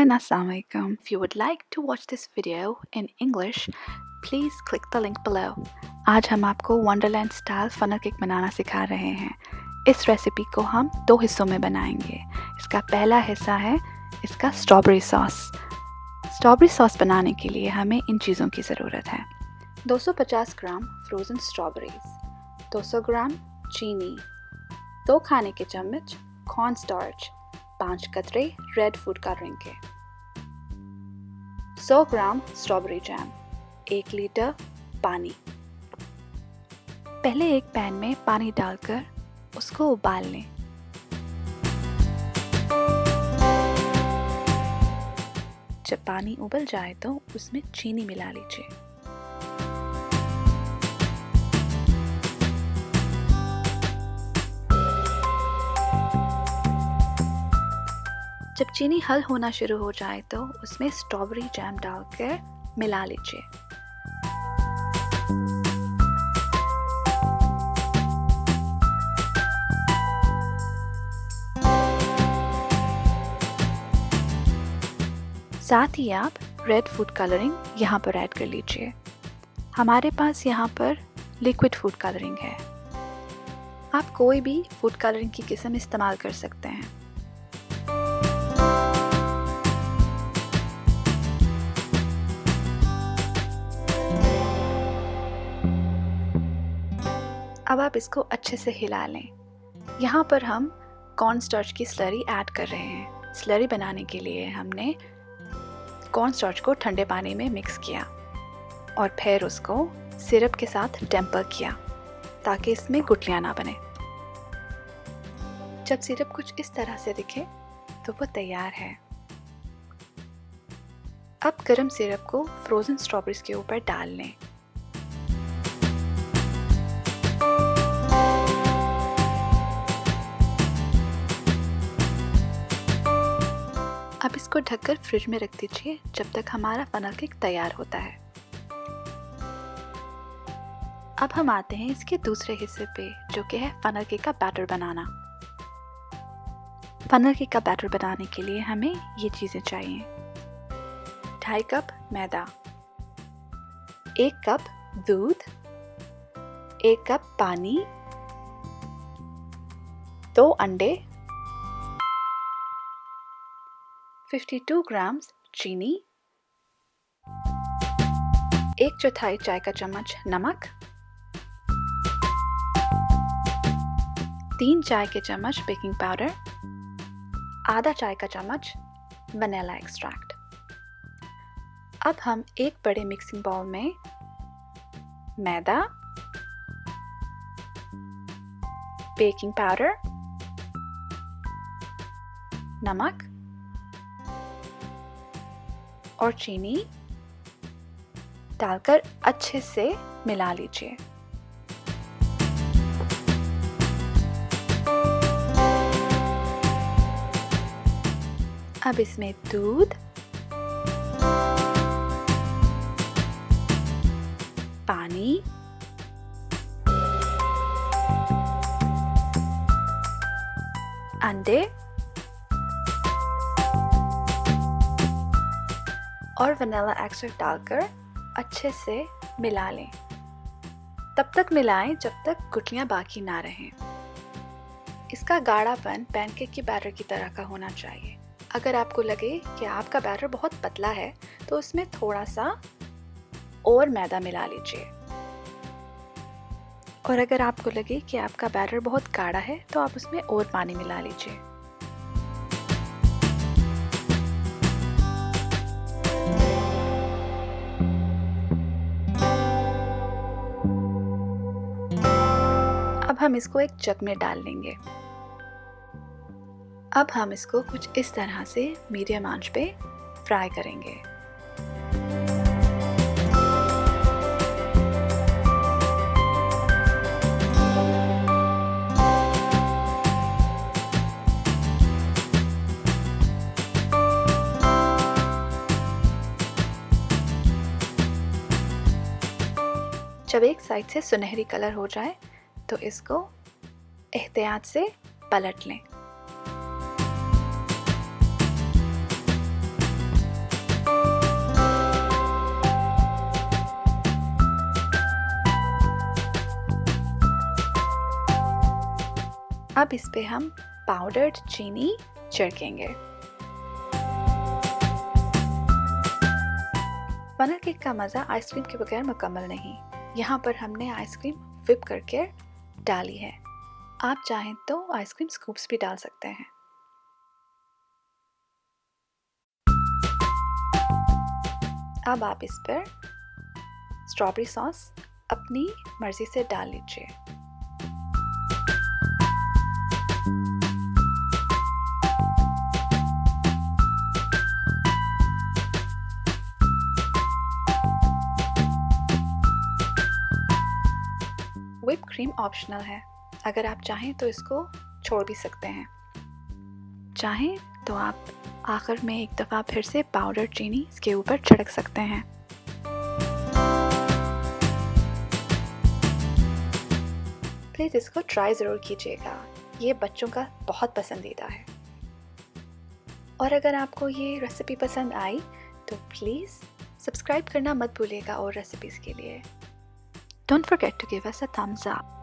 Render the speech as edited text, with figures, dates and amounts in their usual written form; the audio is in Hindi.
and Assalamualaikum. If you would like to watch this video in English, please click the link below. आज हम आपको वंडरलैंड स्टाइल फनल केक बनाना सिखा रहे हैं। इस रेसिपी को हम 2 हिस्सों में बनाएंगे। इसका पहला हिस्सा है इसका स्ट्रॉबेरी सॉस। स्ट्रॉबेरी सॉस बनाने के लिए हमें इन चीज़ों की ज़रूरत है। 250 ग्राम फ्रोज़न स्ट्रॉबेरीज, 200 ग्राम चीनी, 2 खाने के चम्मच कॉर्न स्टार्च, 5 कतरे रेड फूड कलरिंग के, 100 ग्राम स्ट्रॉबेरी जैम, 1 लीटर पानी। पहले एक पैन में पानी डालकर उसको उबाल लें। जब पानी उबल जाए तो उसमें चीनी मिला लीजिए। जब चीनी हल होना शुरू हो जाए तो उसमें स्ट्रॉबेरी जैम डालकर मिला लीजिए। साथ ही आप रेड फूड कलरिंग यहाँ पर ऐड कर लीजिए। हमारे पास यहाँ पर लिक्विड फूड कलरिंग है। आप कोई भी फूड कलरिंग की किस्म इस्तेमाल कर सकते हैं। अब आप इसको अच्छे से हिला लें। यहाँ पर हम कॉर्न स्टार्च की स्लरी ऐड कर रहे हैं। स्लरी बनाने के लिए हमने कॉर्न स्टार्च को ठंडे पानी में मिक्स किया और फिर उसको सिरप के साथ टेम्पर किया ताकि इसमें गुठलियाँ ना बने। जब सिरप कुछ इस तरह से दिखे तो वो तैयार है। अब गरम सिरप को फ्रोज़न स्ट्रॉबेरीज के ऊपर डाल लें। अब इसको ढककर फ्रिज में रख दीजिए जब तक हमारा फनल केक तैयार होता है। अब हम आते हैं इसके दूसरे हिस्से पे, जो कि है फनल केक का बैटर बनाना। फनल केक का बैटर बनाने के लिए हमें ये चीज़ें चाहिए। 2.5 कप मैदा, 1 कप दूध, 1 कप पानी, 2 अंडे, 52 ग्राम चीनी, 1/4 चाय का चम्मच नमक, 3 चाय के चम्मच बेकिंग पाउडर, आधा चाय का चम्मच वनीला एक्सट्रैक्ट। अब हम एक बड़े मिक्सिंग बाउल में मैदा, बेकिंग पाउडर, नमक और चीनी डालकर अच्छे से मिला लीजिए। अब इसमें दूध, पानी, अंडे और वनीला एक्सट्रैक्ट डालकर अच्छे से मिला लें। तब तक मिलाएं जब तक गुठलियां बाकी ना रहें। इसका गाढ़ापन पैनकेक की बैटर की तरह का होना चाहिए। अगर आपको लगे कि आपका बैटर बहुत पतला है तो उसमें थोड़ा सा और मैदा मिला लीजिए, और अगर आपको लगे कि आपका बैटर बहुत गाढ़ा है तो आप उसमें और पानी मिला लीजिए। अब हम इसको एक जग में डाल लेंगे। अब हम इसको कुछ इस तरह से मीडियम आंच पे फ्राई करेंगे। जब एक साइड से सुनहरी कलर हो जाए तो इसको एहतियात से पलट लें। अब इस पे हम पाउडर्ड चीनी छिड़केंगे। फनल केक का मज़ा आइसक्रीम के बगैर मुकम्मल नहीं। यहाँ पर हमने आइसक्रीम व्हिप करके डाली है। आप चाहें तो आइसक्रीम स्कूप्स भी डाल सकते हैं। अब आप इस पर स्ट्रॉबेरी सॉस अपनी मर्ज़ी से डाल लीजिए। व्हिप क्रीम ऑप्शनल है, अगर आप चाहें तो इसको छोड़ भी सकते हैं। चाहें तो आप आखिर में एक दफ़ा फिर से पाउडर चीनी इसके ऊपर छिड़क सकते हैं। प्लीज़ इसको ट्राई ज़रूर कीजिएगा, ये बच्चों का बहुत पसंदीदा है। और अगर आपको ये रेसिपी पसंद आई तो प्लीज़ सब्सक्राइब करना मत भूलिएगा और रेसिपीज़ के लिए। Don't forget to give us a thumbs up.